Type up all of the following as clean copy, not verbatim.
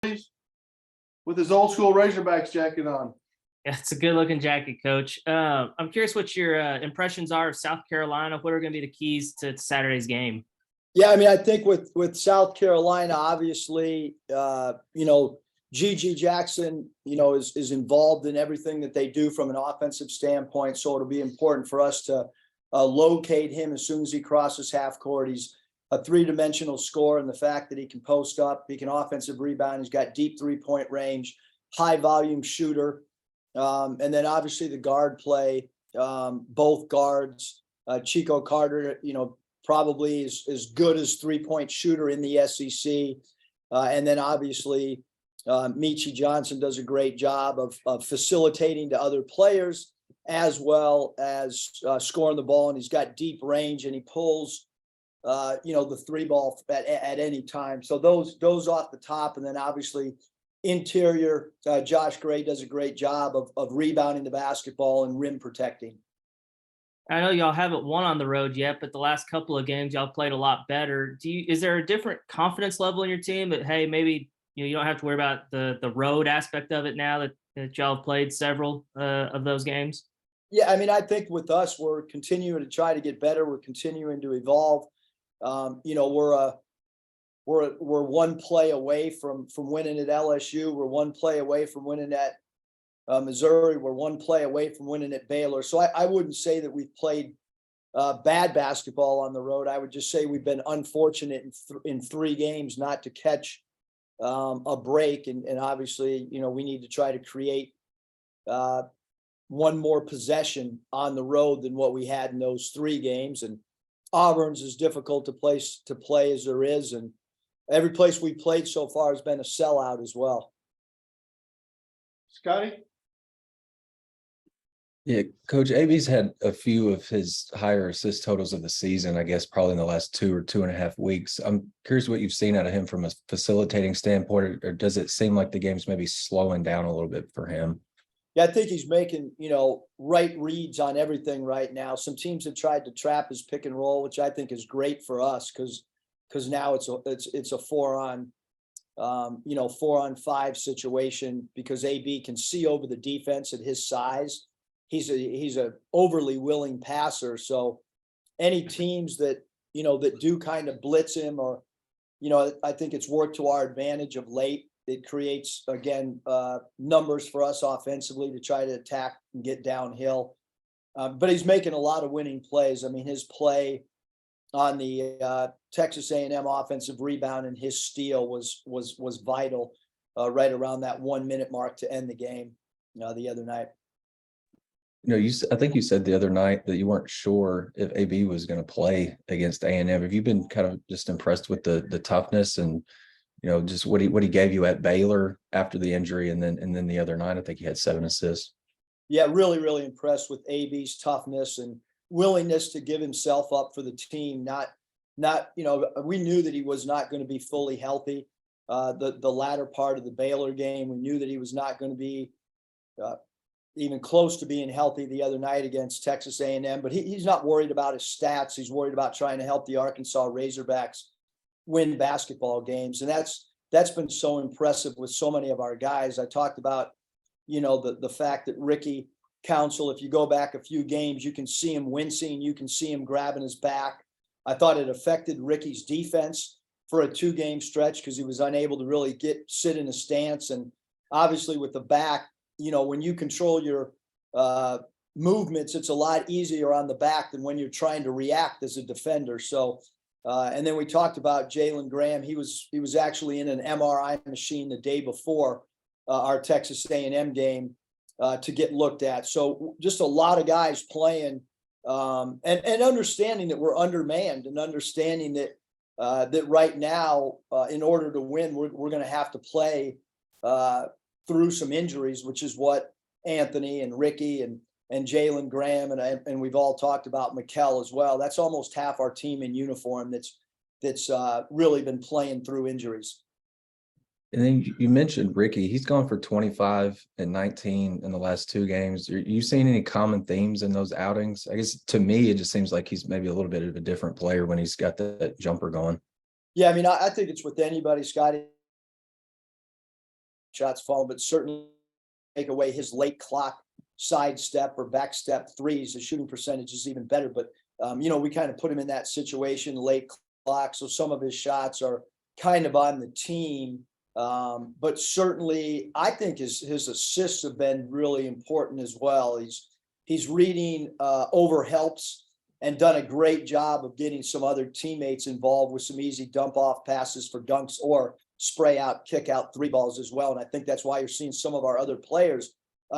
please, with his old school Razorbacks jacket on. Yeah, it's a good looking jacket, Coach. I'm curious what your impressions are of South Carolina. What are going to be the keys to Saturday's game? Yeah, I mean, I think with South Carolina, obviously, Gigi Jackson, is involved in everything that they do from an offensive standpoint. So it'll be important for us to locate him as soon as he crosses half court. He's a three-dimensional scorer, and the fact that he can post up, he can offensive rebound, he's got deep three-point range, high volume shooter. And then obviously the guard play, both guards, Chico Carter, probably is as good as three-point shooter in the SEC. And then obviously Michi Johnson does a great job of facilitating to other players as well as scoring the ball. And he's got deep range, and he pulls, the three ball at any time. So those off the top. And then obviously interior, Josh Gray does a great job of rebounding the basketball and rim protecting. I know y'all haven't won on the road yet, but the last couple of games y'all played a lot better. Is there a different confidence level in your team that, hey, maybe you don't have to worry about the road aspect of it now that y'all have played several of those games? Yeah, I mean, I think with us, we're continuing to try to get better. We're continuing to evolve. We're one play away from winning at LSU. We're one play away from winning at Missouri. We're one play away from winning at Baylor. So I wouldn't say that we've played bad basketball on the road. I would just say we've been unfortunate in 3 games not to catch a break. And obviously, we need to try to create one more possession on the road than what we had in those 3 games. And Auburn's as difficult a place to play as there is. And every place we played so far has been a sellout as well. Scotty? Yeah, Coach, AB's had a few of his higher assist totals of the season, I guess, probably in the last 2 or 2.5 weeks. I'm curious what you've seen out of him from a facilitating standpoint, or does it seem like the game's maybe slowing down a little bit for him? Yeah, I think he's making, right reads on everything right now. Some teams have tried to trap his pick and roll, which I think is great for us because now it's a 4-on-5 situation, because AB can see over the defense at his size. He's a overly willing passer. So any teams that do kind of blitz him, or, I think it's worked to our advantage of late. It creates, again, numbers for us offensively to try to attack and get downhill. But he's making a lot of winning plays. I mean, his play on the Texas A&M offensive rebound and his steal was vital right around that 1-minute mark to end the game the other night. I think you said the other night that you weren't sure if AB was going to play against A&M. Have you been kind of just impressed with the toughness and just what he gave you at Baylor after the injury, and then the other night I think he had 7 assists? Yeah, really, really impressed with AB's toughness and willingness to give himself up for the team. We knew that he was not going to be fully healthy. The latter part of the Baylor game, we knew that he was not going to be even close to being healthy the other night against Texas A&M. But he's not worried about his stats. He's worried about trying to help the Arkansas Razorbacks win basketball games, and that's been so impressive with so many of our guys. I talked about the fact that Ricky Council, if you go back a few games, you can see him wincing, you can see him grabbing his back. I thought it affected Ricky's defense for a 2-game stretch because he was unable to really sit in a stance. And obviously with the back, when you control your movements, it's a lot easier on the back than when you're trying to react as a defender. So and then we talked about Jalen Graham. He was actually in an MRI machine the day before our Texas A&M game to get looked at. So just a lot of guys playing and understanding that we're undermanned, and understanding that that right now, in order to win, we're going to have to play through some injuries, which is what Anthony and Ricky and Jalen Graham and we've all talked about Mikkel as well. That's almost half our team in uniform that's really been playing through injuries. And then you mentioned Ricky. He's gone for 25 and 19 in the last 2 games. Are you seeing any common themes in those outings? I guess to me, it just seems like he's maybe a little bit of a different player when he's got that jumper going. Yeah, I mean, I think it's with anybody, Scotty. shots falling, but certainly take away his late clock side step or back step threes. The shooting percentage is even better, but we kind of put him in that situation late clock. So some of his shots are kind of on the team. But certainly I think his assists have been really important as well. He's reading over helps and done a great job of getting some other teammates involved with some easy dump off passes for dunks or spray out, kick out three balls as well. And I think that's why you're seeing some of our other players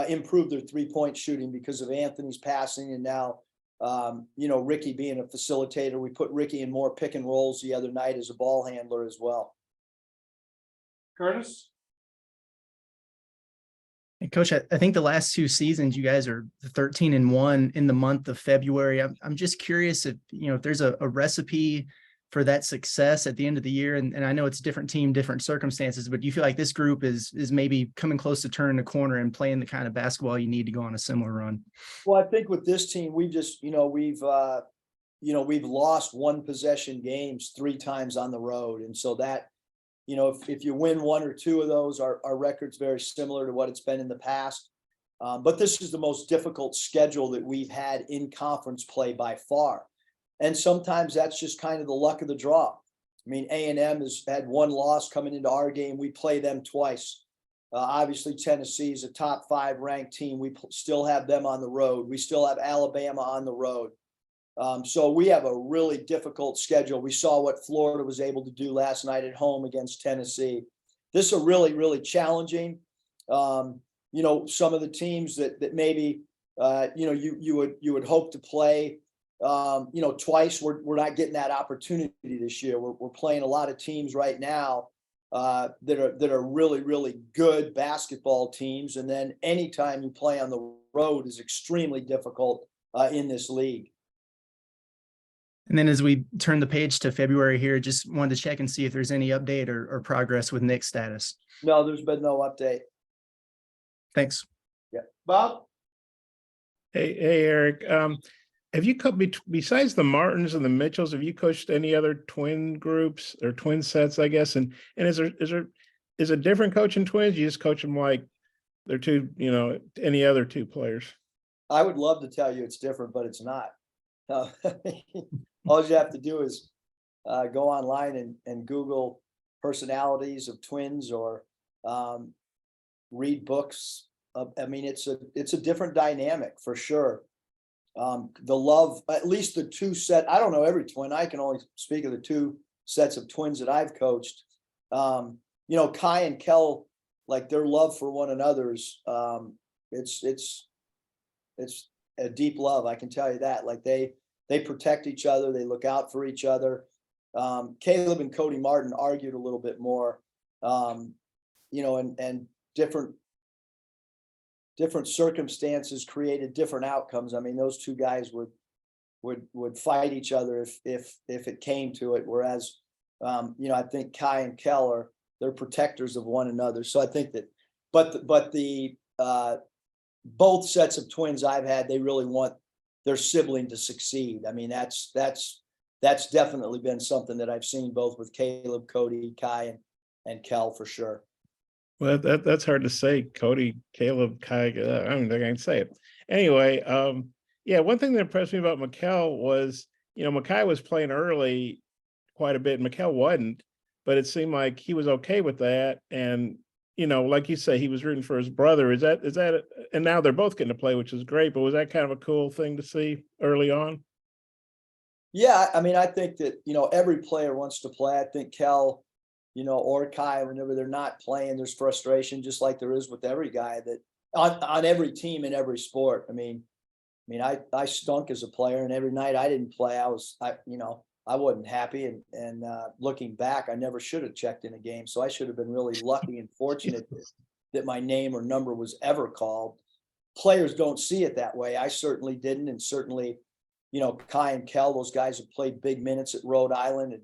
improve their 3-point shooting because of Anthony's passing. And now, Ricky being a facilitator, we put Ricky in more pick and rolls the other night as a ball handler as well. Curtis? And Coach, I think the last 2 seasons, you guys are 13-1 in the month of February. I'm just curious if there's a recipe for that success at the end of the year. And I know it's a different team, different circumstances, but do you feel like this group is maybe coming close to turning the corner and playing the kind of basketball you need to go on a similar run? Well, I think with this team, we just, we've lost one possession games 3 times on the road. And so that, if you win 1 or 2 of those, our record's very similar to what it's been in the past. But this is the most difficult schedule that we've had in conference play by far. And sometimes that's just kind of the luck of the draw. I mean, A&M has had 1 loss coming into our game. We play them twice. Obviously, Tennessee is a top 5 ranked team. We still have them on the road. We still have Alabama on the road. So we have a really difficult schedule. We saw what Florida was able to do last night at home against Tennessee. This is really, really challenging. Some of the teams that maybe, you would hope to play, twice. We're not getting that opportunity this year. We're playing a lot of teams right now that are really, really good basketball teams. And then anytime you play on the road is extremely difficult in this league. And then as we turn the page to February here, just wanted to check and see if there's any update or progress with Nick's status. No, there's been no update. Thanks. Yeah. Bob? Hey, Eric. Have you besides the Martins and the Mitchells, have you coached any other twin groups or twin sets, I guess? And is a different coaching twins? You just coach them like they're 2, any other 2 players? I would love to tell you it's different, but it's not. All you have to do is go online and Google personalities of twins or read books. It's a different dynamic for sure. The love, at least the 2 set, I don't know every twin. I can only speak of the 2 sets of twins that I've coached. Kai and Kel, like their love for one another's, it's a deep love. I can tell you that. Like they protect each other. They look out for each other. Caleb and Cody Martin argued a little bit more, and different circumstances created different outcomes. I mean, those 2 guys would fight each other if it came to it. Whereas, I think Kai and Kel they're protectors of one another. So I think that, but the both sets of twins I've had, they really want their sibling to succeed. I mean, that's definitely been something that I've seen both with Caleb, Cody, Kai, and Kel for sure. Well, that's hard to say. Cody, Caleb, Kai, I don't think I can say it. Anyway, one thing that impressed me about Mikal was, Makai was playing early quite a bit, and Mikal wasn't, but it seemed like he was okay with that. And, like you say, he was rooting for his brother. Is that, and now they're both getting to play, which is great, but was that kind of a cool thing to see early on? Yeah. I mean, I think that, every player wants to play. I think Kel, or Kai, whenever they're not playing, there's frustration, just like there is with every guy that on every team in every sport. I stunk as a player, and every night I didn't play, I wasn't happy. And looking back, I never should have checked in a game. So I should have been really lucky and fortunate that my name or number was ever called. Players don't see it that way. I certainly didn't. And certainly, Kai and Kel, those guys have played big minutes at Rhode Island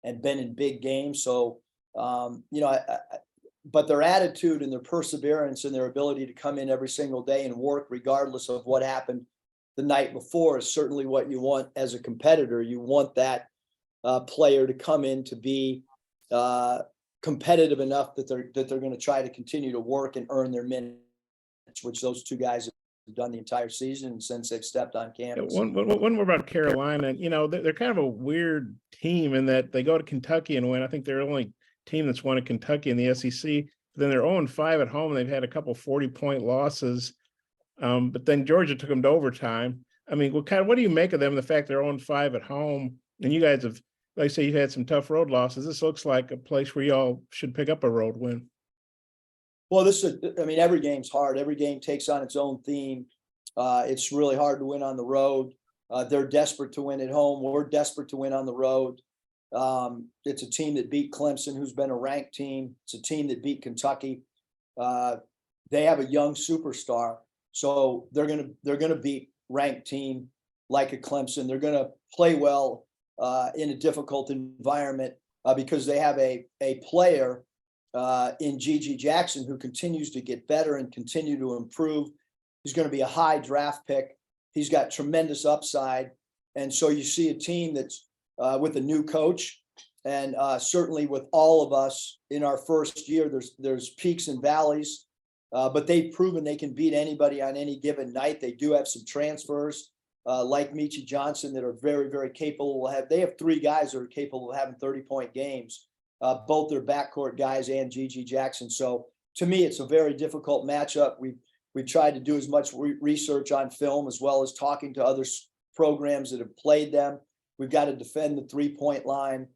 and been in big games. So, but their attitude and their perseverance and their ability to come in every single day and work regardless of what happened the night before is certainly what you want as a competitor. You want that player to come in to be competitive enough that they're going to try to continue to work and earn their minutes, which those two guys have done the entire season since they've stepped on campus. One more about Carolina. You know, they're kind of a weird team in that they go to Kentucky and win. I think they're the only team that's won at Kentucky in the SEC. Then they're 0-5 at home. They've had a couple 40-point losses. But then Georgia took them to overtime. I mean, what do you make of them? The fact they're 0-5 at home, and you guys have, like I say, you've had some tough road losses. This looks like a place where y'all should pick up a road win. Well, every game's hard. Every game takes on its own theme. It's really hard to win on the road. They're desperate to win at home. We're desperate to win on the road. It's a team that beat Clemson, who's been a ranked team. It's a team that beat Kentucky. They have a young superstar, so they're gonna beat ranked team like a Clemson. They're gonna play well in a difficult environment because they have a player in Gigi Jackson who continues to get better and continue to improve. He's going to be a high draft pick. He's got tremendous upside. And so you see a team that's with a new coach, and certainly with all of us in our first year, there's peaks and valleys, but they've proven they can beat anybody on any given night. They do have some transfers like Michi Johnson that are very, very capable. They have three guys that are capable of having 30-point games, both their backcourt guys and Gigi Jackson. So to me, it's a very difficult matchup. We tried to do as much research on film as well as talking to other programs that have played them. We've got to defend the 3-point line.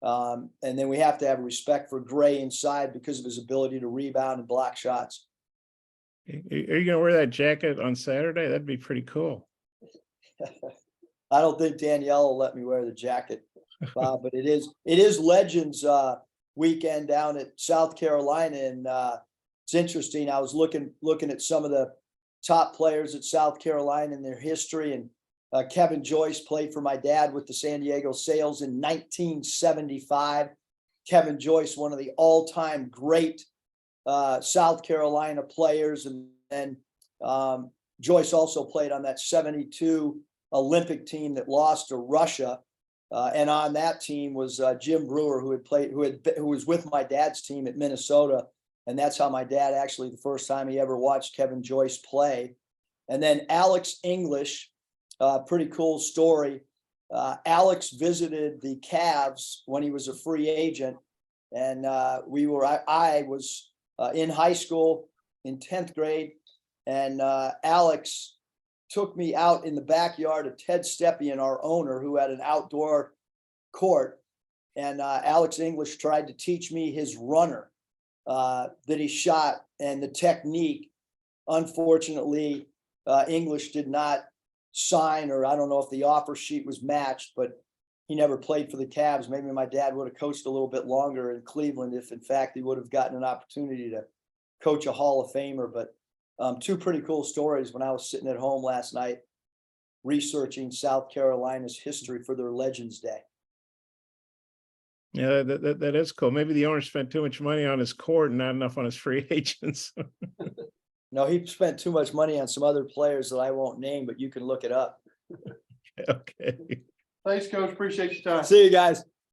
And then we have to have respect for Gray inside because of his ability to rebound and block shots. Are you going to wear that jacket on Saturday? That'd be pretty cool. I don't think Danielle will let me wear the jacket, Bob, but it is Legends weekend down at South Carolina, and it's interesting. I was looking at some of the top players at South Carolina and their history, and Kevin Joyce played for my dad with the San Diego Sails in 1975. Kevin Joyce, one of the all-time great South Carolina players, and then Joyce also played on that 72 Olympic team that lost to Russia. And on that team was Jim Brewer, who was with my dad's team at Minnesota. And that's how my dad actually, the first time he ever watched Kevin Joyce play. And then Alex English, pretty cool story. Alex visited the Cavs when he was a free agent. And I was in high school in 10th grade. And Alex took me out in the backyard of Ted Stepien, our owner, who had an outdoor court. And Alex English tried to teach me his runner that he shot and the technique. Unfortunately, English did not sign, or I don't know if the offer sheet was matched, but he never played for the Cavs. Maybe my dad would have coached a little bit longer in Cleveland if, in fact, he would have gotten an opportunity to coach a Hall of Famer. But two pretty cool stories when I was sitting at home last night researching South Carolina's history for their Legends Day. Yeah, that is cool. Maybe the owner spent too much money on his court and not enough on his free agents. No, he spent too much money on some other players that I won't name, but you can look it up. Okay. Thanks, Coach. Appreciate your time. See you guys.